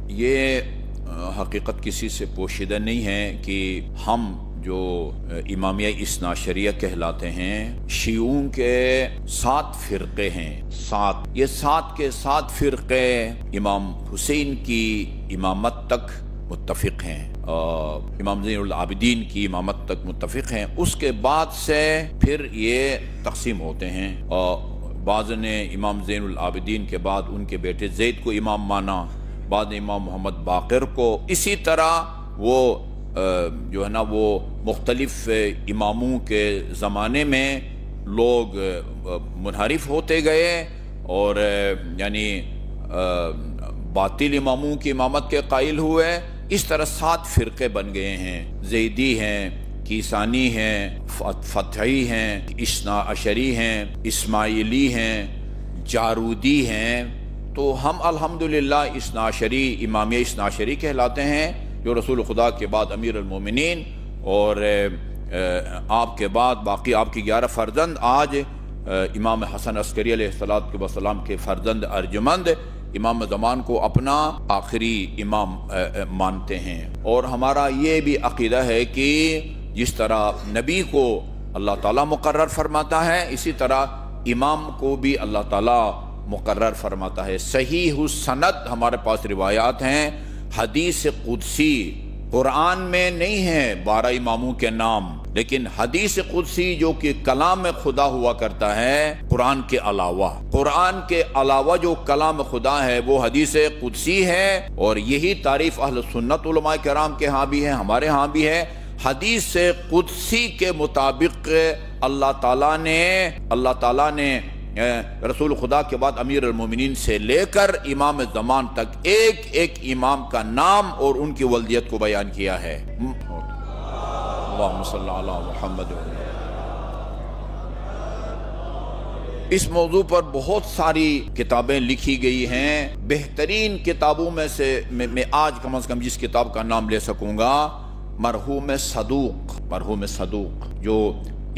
یہ حقیقت کسی سے پوشیدہ نہیں ہے کہ ہم جو امامیہ اثنا عشریہ کہلاتے ہیں، شیعوں کے 7 فرقے ہیں۔ یہ 7 کے 7 فرقے امام حسین کی امامت تک متفق ہیں، امام زین العابدین کی امامت تک متفق ہیں۔ اس کے بعد سے پھر یہ تقسیم ہوتے ہیں، بعض نے امام زین العابدین کے بعد ان کے بیٹے زید کو امام مانا، بعد نے امام محمد باقر کو۔ اسی طرح وہ جو ہے نا وہ مختلف اماموں کے زمانے میں لوگ منحرف ہوتے گئے اور یعنی باطل اماموں کی امامت کے قائل ہوئے۔ اس طرح 7 فرقے بن گئے ہیں، زیدی ہیں، کیسانی ہیں، فتحی ہیں، اثنا عشری ہیں، اسماعیلی ہیں، جارودی ہیں۔ تو ہم الحمدللہ اثنا عشری، امامیہ اثنا عشری کہلاتے ہیں، جو رسول خدا کے بعد امیر المومنین اور آپ کے بعد باقی آپ کی 11 فرزند آج امام حسن عسکری علیہ السلام کے فرزند ارجمند امام زمان کو اپنا آخری امام مانتے ہیں۔ اور ہمارا یہ بھی عقیدہ ہے کہ جس طرح نبی کو اللہ تعالیٰ مقرر فرماتا ہے، اسی طرح امام کو بھی اللہ تعالیٰ مقرر فرماتا ہے۔ صحیح السند ہمارے پاس روایات ہیں، حدیث قدسی قرآن میں نہیں ہے 12 اماموں کے نام، لیکن حدیث قدسی جو کہ کلام خدا ہوا کرتا ہے قرآن کے علاوہ جو کلام خدا ہے وہ حدیث قدسی ہے۔ اور یہی تعریف اہل سنت علماء کرام کے ہاں بھی ہے، ہمارے ہاں بھی ہے۔ حدیث قدسی کے مطابق اللہ تعالیٰ نے رسول خدا کے بعد امیر المومنین سے لے کر امام زمان تک ایک ایک امام کا نام اور ان کی ولدیت کو بیان کیا ہے۔ اللہم صلی علی محمد۔ اس موضوع پر بہت ساری کتابیں لکھی گئی ہیں۔ بہترین کتابوں میں سے میں آج کم از کم جس کتاب کا نام لے سکوں گا، مرحوم صدوق جو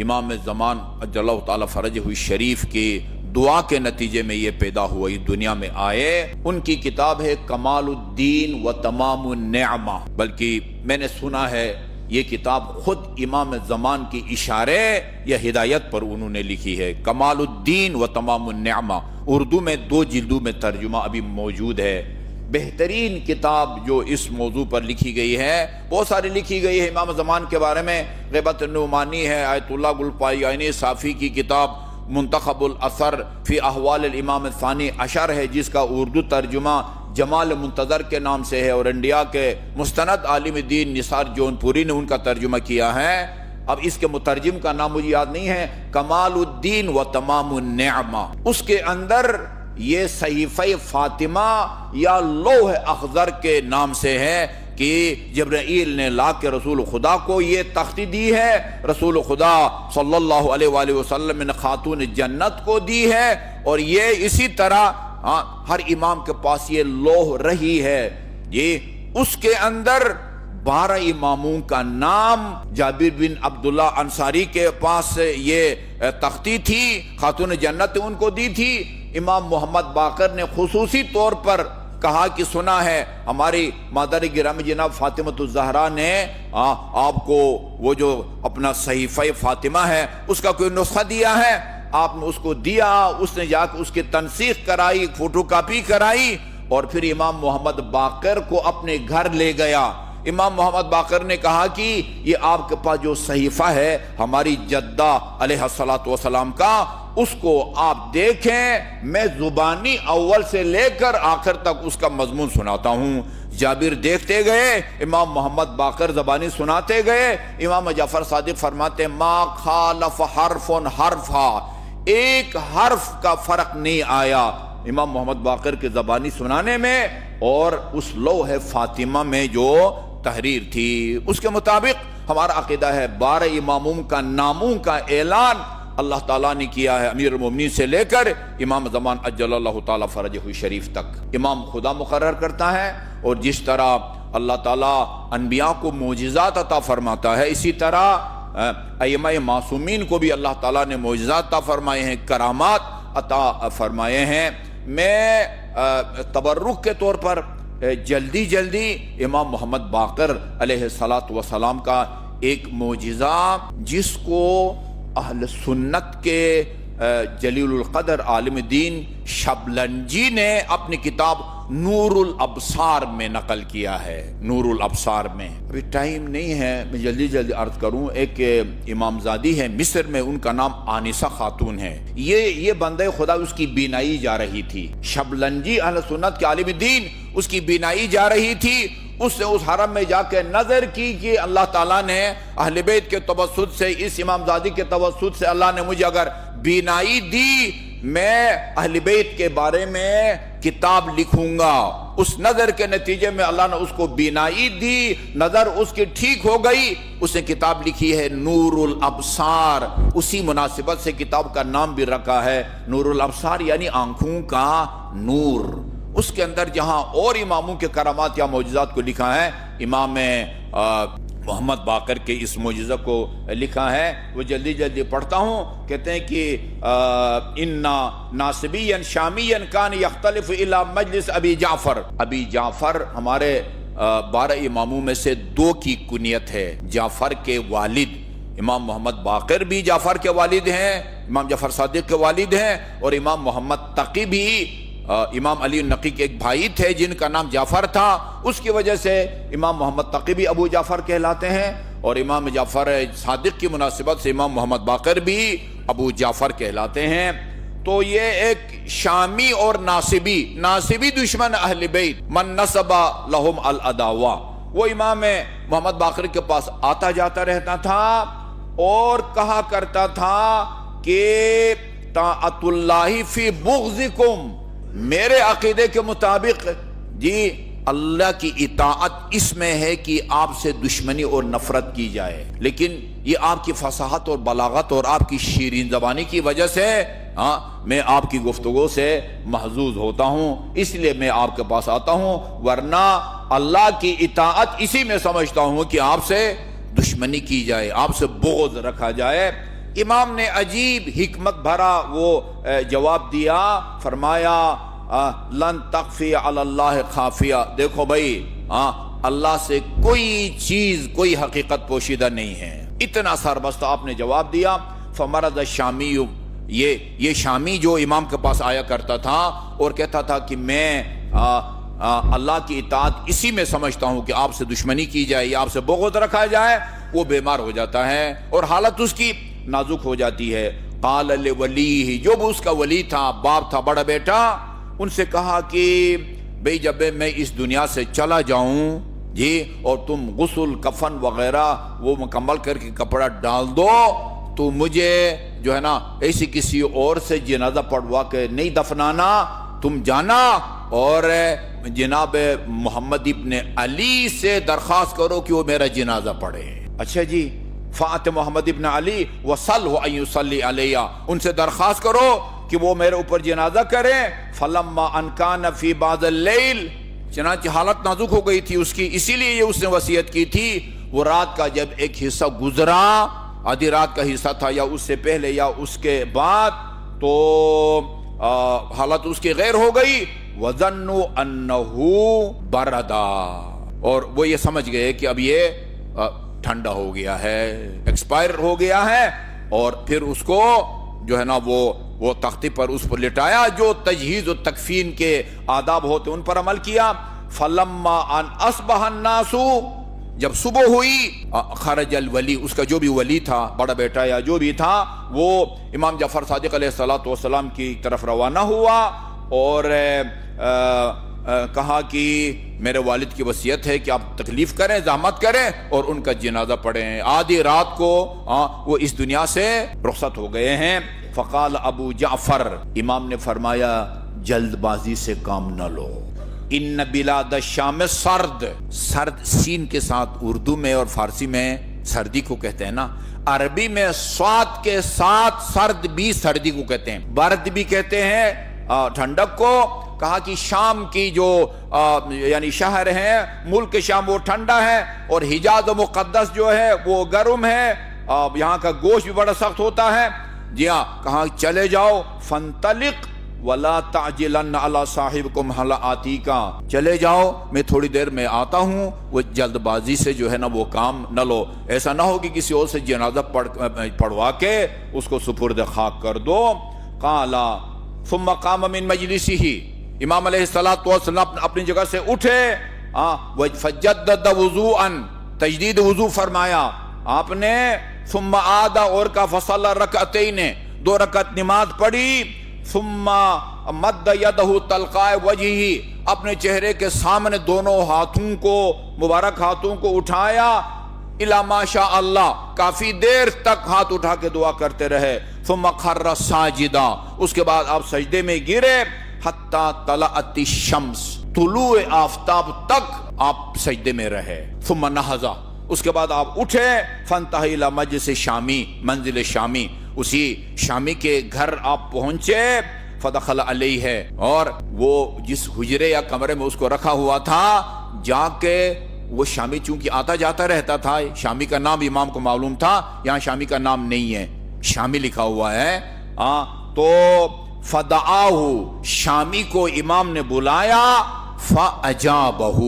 امام زمان اجل اللہ تعالی فرجہ شریف کی دعا کے نتیجے میں یہ پیدا ہوا، اس دنیا میں آئے۔ ان کی کتاب ہے کمال الدین و تمام النعمہ، بلکہ میں نے سنا ہے یہ کتاب خود امام زمان کی اشارے یا ہدایت پر انہوں نے لکھی ہے۔ کمال الدین و تمام النعمہ اردو میں 2 جلدوں میں ترجمہ ابھی موجود ہے۔ بہترین کتاب جو اس موضوع پر لکھی گئی ہے، بہت ساری لکھی گئی ہے امام زمان کے بارے میں۔ غیبت النعمانی ہے، آیت اللہ گلپایانی صافی کی کتاب منتخب الاثر فی احوال الامام الثانی عشر ہے، جس کا اردو ترجمہ جمال منتظر کے نام سے ہے، اور انڈیا کے مستند عالم دین نثار جون پوری نے ان کا ترجمہ کیا ہے۔ اب اس کے مترجم کا نام مجھے یاد نہیں ہے، کمال الدین و تمام النعمہ۔ اس کے اندر یہ صحیفہ فاطمہ یا لوح اخضر کے نام سے ہے کہ جبرائیل نے لا کے رسول خدا کو یہ تختی دی ہے، رسول خدا صلی اللہ علیہ وآلہ وسلم نے خاتون جنت کو دی ہے، اور یہ اسی طرح ہر امام کے پاس یہ لوح رہی ہے۔ یہ اس کے اندر 12 اماموں کا نام، جابر بن عبداللہ انصاری کے پاس یہ تختی تھی، خاتون جنت ان کو دی تھی۔ امام محمد باقر نے خصوصی طور پر کہا کہ سنا ہے ہماری مادر گرامی جناب فاطمہ الزہرا نے آپ کو وہ جو اپنا صحیفہ فاطمہ ہے اس کا کوئی نسخہ دیا ہے، آپ نے اس کو دیا، اس نے جا کے اس کی تنسیخ کرائی، فوٹو کاپی کرائی، اور پھر امام محمد باقر کو اپنے گھر لے گیا۔ امام محمد باقر نے کہا کہ یہ آپ کے پاس جو صحیفہ ہے ہماری جدہ علیہ السلام کا، اس کو آپ دیکھیں، میں زبانی اول سے لے کر آخر تک اس کا مضمون سناتا ہوں۔ جابر دیکھتے گئے، امام محمد باقر زبانی سناتے گئے۔ امام جعفر صادق فرماتے ما خالف حرف حرفا، ایک حرف کا فرق نہیں آیا امام محمد باقر کے زبانی سنانے میں اور اس لوح فاطمہ میں جو تحریر تھی۔ اس کے مطابق ہمارا عقیدہ ہے 12 اماموں کا ناموں کا اعلان اللہ تعالیٰ نے کیا ہے، امیر المومنین سے لے کر امام زمان اجل اللہ تعالیٰ فرجہ شریف تک۔ امام خدا مقرر کرتا ہے، اور جس طرح اللہ تعالیٰ انبیاء کو معجزات عطا فرماتا ہے، اسی طرح ائمہ معصومین کو بھی اللہ تعالیٰ نے معجزات عطا فرمائے ہیں، کرامات عطا فرمائے ہیں۔ میں تبرک کے طور پر جلدی جلدی امام محمد باقر علیہ الصلاۃ والسلام کا ایک معجزہ جس کو اہل سنت کے جلیل القدر عالم دین شبلنجی نے اپنی کتاب نور الابصار میں نقل کیا ہے. نور الابصار میں ابھی ٹائم نہیں ہے، میں جلدی جلدی عرض کروں. ایک امام زادی ہے مصر میں، ان کا نام آنسہ خاتون ہے. یہ بندہ خدا اس کی بینائی جا رہی تھی. شبلنجی اہل سنت کے عالم دین، اس کی بینائی جا رہی تھی. اس نے اس حرم میں جا کے نظر کی کہ اللہ تعالیٰ نے اہل بیت کے توسط سے، اس امام زادی کے توسط سے اللہ نے مجھے اگر بینائی دی، میں اہل بیت کے بارے میں کتاب لکھوں گا. اس نظر کے نتیجے میں اللہ نے اس کو بینائی دی، نظر اس کی ٹھیک ہو گئی. اس نے کتاب لکھی ہے نور الابصار. اسی مناسبت سے کتاب کا نام بھی رکھا ہے نور الابصار، یعنی آنکھوں کا نور. اس کے اندر جہاں اور اماموں کے کرامات یا معجزات کو لکھا ہے، امام محمد باقر کے اس معجزہ کو لکھا ہے، وہ جلدی جلدی پڑھتا ہوں. کہتے ہیں کہ اِنَّا نَاصِبِيًّا شَامِيًّا كَانَ يَخْتَلِفُ إِلَى مجلس ابی جعفر. ابی جعفر ہمارے 12 اماموں میں سے 2 کی کنیت ہے. جعفر کے والد امام محمد باقر بھی جعفر کے والد ہیں، امام جعفر صادق کے والد ہیں، اور امام محمد تقی بھی امام علی النقی کے ایک بھائی تھے جن کا نام جعفر تھا. اس کی وجہ سے امام محمد تقی بھی ابو جعفر کہلاتے ہیں، اور امام جعفر صادق کی مناسبت سے امام محمد باقر بھی ابو جعفر کہلاتے ہیں. تو یہ ایک شامی اور ناصبی دشمن اہل بیت، من نصب لہم العداوہ، وہ امام محمد باقر کے پاس آتا جاتا رہتا تھا اور کہا کرتا تھا کہ طاعت اللہ فی بغضکم، میرے عقیدے کے مطابق جی اللہ کی اطاعت اس میں ہے کہ آپ سے دشمنی اور نفرت کی جائے. لیکن یہ آپ کی فصاحت اور بلاغت اور آپ کی شیرین زبانی کی وجہ سے میں آپ کی گفتگو سے محظوظ ہوتا ہوں، اس لیے میں آپ کے پاس آتا ہوں، ورنہ اللہ کی اطاعت اسی میں سمجھتا ہوں کہ آپ سے دشمنی کی جائے، آپ سے بغض رکھا جائے. امام نے عجیب حکمت بھرا وہ جواب دیا، فرمایا لن تخفی علی اللہ خافیہ. دیکھو بھائی، اللہ سے کوئی چیز، کوئی حقیقت پوشیدہ نہیں ہے. اتنا سربستہ آپ نے جواب دیا. فمرض الشامی، یہ شامی جو امام کے پاس آیا کرتا تھا اور کہتا تھا کہ میں اللہ کی اطاعت اسی میں سمجھتا ہوں کہ آپ سے دشمنی کی جائے یا آپ سے بغض رکھا جائے، وہ بیمار ہو جاتا ہے اور حالت اس کی نازک ہو جاتی ہے. قال لولیہ، جو بھی اس کا ولی تھا، باپ تھا، بڑا بیٹا، ان سے کہا کہ بھئی جب میں اس دنیا سے چلا جاؤں جی اور تم غسل کفن وغیرہ وہ مکمل کر کے کپڑا ڈال دو تو مجھے جو ہے نا ایسی کسی اور سے جنازہ پڑھوا کے نہیں دفنانا، تم جانا اور جناب محمد ابن علی سے درخواست کرو کہ وہ میرا جنازہ پڑھے. اچھا جی، فات محمد ابن علی وصلہ ان یصلی علیہ، ان سے درخواست کرو کہ وہ میرے اوپر جنازہ کریں. فلما ان کان فی بعض اللیل، چنانچہ حالت نازک ہو گئی تھی اس کی، اسی لیے یہ اس نے وصیت کی تھی. وہ رات کا جب ایک حصہ گزرا، آدھی رات کا حصہ تھا یا اس سے پہلے یا اس کے بعد، تو حالت اس کی غیر ہو گئی. وظنوا انہ بردا، اور وہ یہ سمجھ گئے کہ اب یہ ٹھنڈا ہو گیا ہے، ایکسپائر ہو گیا ہے. اور پھر اس کو جو ہے نا وہ تختی پر اس پر لٹایا، جو تجہیز و تکفین کے آداب ہوتے ان پر عمل کیا. فلما ان اصبح الناس، جب صبح ہوئی، خرج الولی، اس کا جو بھی ولی تھا، بڑا بیٹا یا جو بھی تھا، وہ امام جعفر صادق علیہ الصلوۃ والسلام کی طرف روانہ ہوا اور کہا کہ میرے والد کی وصیت ہے کہ آپ تکلیف کریں، زحمت کریں اور ان کا جنازہ پڑھیں. آدھی رات کو وہ اس دنیا سے رخصت ہو گئے ہیں. فقال ابو جعفر، امام نے فرمایا جلد بازی سے کام نہ لو. ان بلاد الشام سرد، سین کے ساتھ اردو میں اور فارسی میں سردی کو کہتے ہیں نا، عربی میں صاد کے ساتھ سرد بھی سردی کو کہتے ہیں، برد بھی کہتے ہیں ٹھنڈک کو. کہا کہ شام کی جو یعنی شہر ہے، ملک شام، وہ ٹھنڈا ہے، اور حجاز و مقدس جو ہے وہ گرم ہے، یہاں کا گوشت بھی بڑا سخت ہوتا ہے. جی ہاں، کہا چلے جاؤ. فانطلق وَلَا تَعْجِلَنَّ عَلَى صَاحِبِكُمْ هَلَا آتِيكَ، چلے جاؤ میں تھوڑی دیر میں آتا ہوں. وہ جلد بازی سے جو ہے نا وہ کام نہ لو، ایسا نہ ہو کہ کسی اور سے جنازہ پڑھوا کے اس کو سپرد خاک کر دو. قَالَ ثُمَّ قَامَ مِن مَجْلِسِهِ، امام علیہ السلام اپنی جگہ سے اٹھے. فَجَدَّدَ وُضُوءً، تجدید وضو فرمایا آپ نے. ثم عاد، اور کا فصلى رکعتین، 2 رکعت نماز پڑھی. ثم مد یدہ تلقاء وجہہ، اپنے چہرے کے سامنے دونوں ہاتھوں کو، مبارک ہاتھوں کو اٹھایا. الی ما شاء اللہ، کافی دیر تک ہاتھ اٹھا کے دعا کرتے رہے. ثم خر ساجدا، اس کے بعد آپ سجدے میں گرے. حتی طلعت الشمس، طلوع آفتاب تک آپ سجدے میں رہے. ثم نہض، اس کے بعد آپ اٹھے. فانتہى الی مجلس شامی، منزل شامی، اسی شامی کے گھر آپ پہنچے. فدخل علیہ، اور وہ جس حجرے یا کمرے میں اس کو رکھا ہوا تھا جا کے، وہ شامی چونکہ آتا جاتا رہتا تھا، شامی کا نام امام کو معلوم تھا، یہاں شامی کا نام نہیں ہے، شامی لکھا ہوا ہے. تو فدعاہ، شامی کو امام نے بلایا. فاجابہ،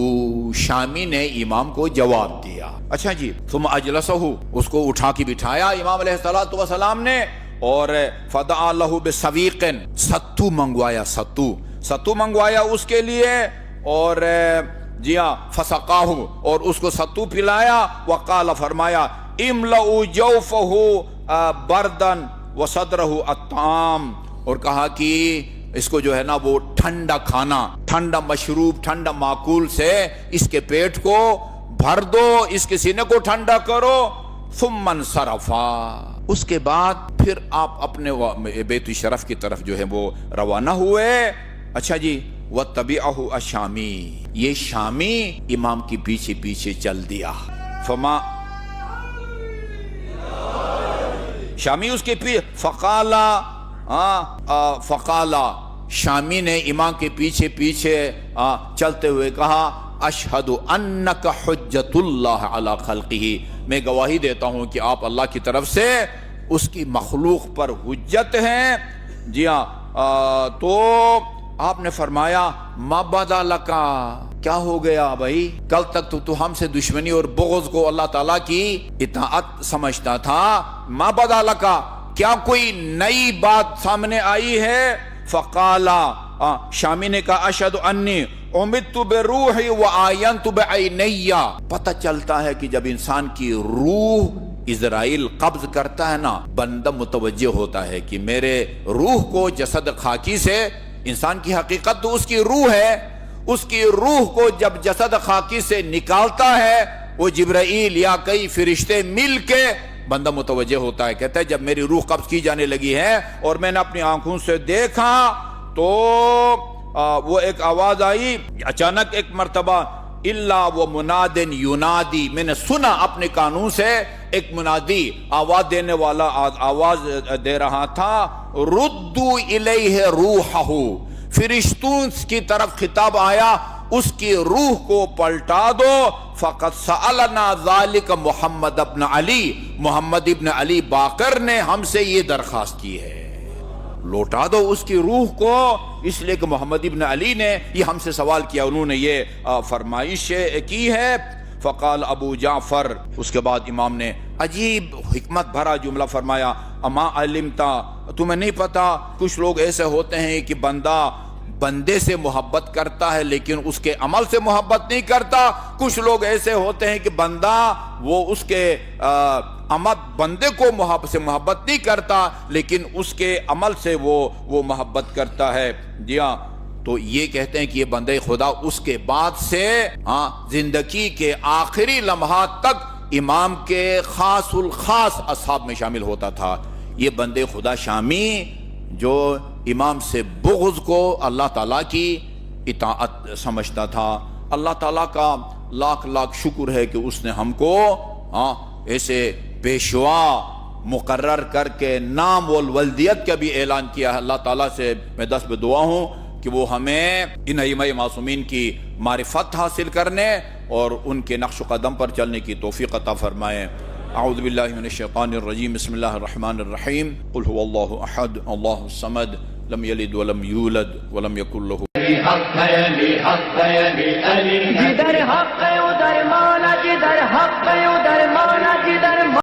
شامی نے امام کو جواب دیا. اچھا جی. ثم اجلسہ، اس کو اٹھا کے بٹھایا امام علیہ السلام نے. اور فدعا لہ بسویق، ستو منگوایا، ستو منگوایا اس کے لیے. اور جی ہاں، فسقاہ، اور اس کو ستو پلایا. وقال، فرمایا املؤ جوفہ بردن وصدرہ الطعام، اور کہا کہ اس کو جو ہے نا وہ ٹھنڈا کھانا، ٹھنڈا مشروب، ٹھنڈا معقول سے اس کے پیٹ کو بھر دو، اس کے سینے کو ٹھنڈا کرو. ثم انصرفا، اس کے بعد پھر آپ اپنے بیت شرف کی طرف جو ہے وہ روانہ ہوئے. اچھا جی. وَتَبِعَهُ الشامی، یہ شامی امام کی پیچھے پیچھے چل دیا. فما، شامی اس کے پیچھے. فقالا، شامی نے امام کے پیچھے پیچھے چلتے ہوئے کہا اشہد انک حجت اللہ علی خلقہ، میں گواہی دیتا ہوں کہ آپ اللہ کی طرف سے اس کی مخلوق پر حجت ہیں. جی ہاں. تو آپ نے فرمایا ما بدا لکا، کیا ہو گیا بھائی؟ کل تک تو ہم سے دشمنی اور بغض کو اللہ تعالیٰ کی اطاعت سمجھتا تھا. ما بدا لکا، کیا کوئی نئی بات سامنے آئی ہے؟ فقالا، شامی نے کہا اشہد انی امدت بروحی وآینت بعینی. پتہ چلتا ہے کہ جب انسان کی روح اسرائیل قبض کرتا ہے نا، بندہ متوجہ ہوتا ہے کہ میرے روح کو جسد خاکی سے، انسان کی حقیقت تو اس کی روح ہے، اس کی روح کو جب جسد خاکی سے نکالتا ہے وہ جبرائیل یا کئی فرشتے مل کے، بندہ متوجہ ہوتا ہے. کہتا ہے جب میری روح قبض کی جانے لگی ہے اور میں نے اپنی آنکھوں سے دیکھا تو وہ ایک آواز آئی اچانک ایک مرتبہ، الا وہ منادن ینادی، میں نے سنا اپنے کانوں سے ایک منادی، آواز دینے والا آواز دے رہا تھا، ردو الیہ روحہ، فرشتوں کی طرف خطاب آیا، اس کی روح کو پلٹا دو. فقط سألنا ذالک محمد ابن علی، محمد ابن علی باقر نے ہم سے یہ درخواست کی ہے، لوٹا دو اس کی روح کو، اس لیے کہ محمد ابن علی نے یہ ہم سے سوال کیا، انہوں نے یہ فرمائش کی ہے. فقال ابو جعفر، اس کے بعد امام نے عجیب حکمت بھرا جملہ فرمایا، اما علمتا، تمہیں نہیں پتا کچھ لوگ ایسے ہوتے ہیں کہ بندے سے محبت کرتا ہے لیکن اس کے عمل سے محبت نہیں کرتا. کچھ لوگ ایسے ہوتے ہیں کہ بندہ وہ اس کے بندے کو محبت نہیں کرتا لیکن اس کے عمل سے وہ محبت کرتا ہے. جی ہاں. تو یہ کہتے ہیں کہ یہ بندے خدا اس کے بعد سے زندگی کے آخری لمحات تک امام کے خاص الخاص اصحاب میں شامل ہوتا تھا. یہ بندے خدا شامی جو امام سے بغض کو اللہ تعالیٰ کی اطاعت سمجھتا تھا. اللہ تعالیٰ کا لاکھ لاکھ شکر ہے کہ اس نے ہم کو ایسے پیشوا مقرر کر کے نام والولدیت کا بھی اعلان کیا ہے. اللہ تعالیٰ سے میں دست بے دعا ہوں کہ وہ ہمیں ان ائمہ معصومین کی معرفت حاصل کرنے اور ان کے نقش و قدم پر چلنے کی توفیق عطا فرمائے. اعوذ باللہ من الشیطان الرجیم. بسم اللہ الرحمن الرحیم. قل هو اللہ احد اللہ الصمد لم یلد ولم یولد ولم یکن لہ حق ہے علی حق ہے علی علی جدھر حق ہے ادھر مولا جدھر حق ہے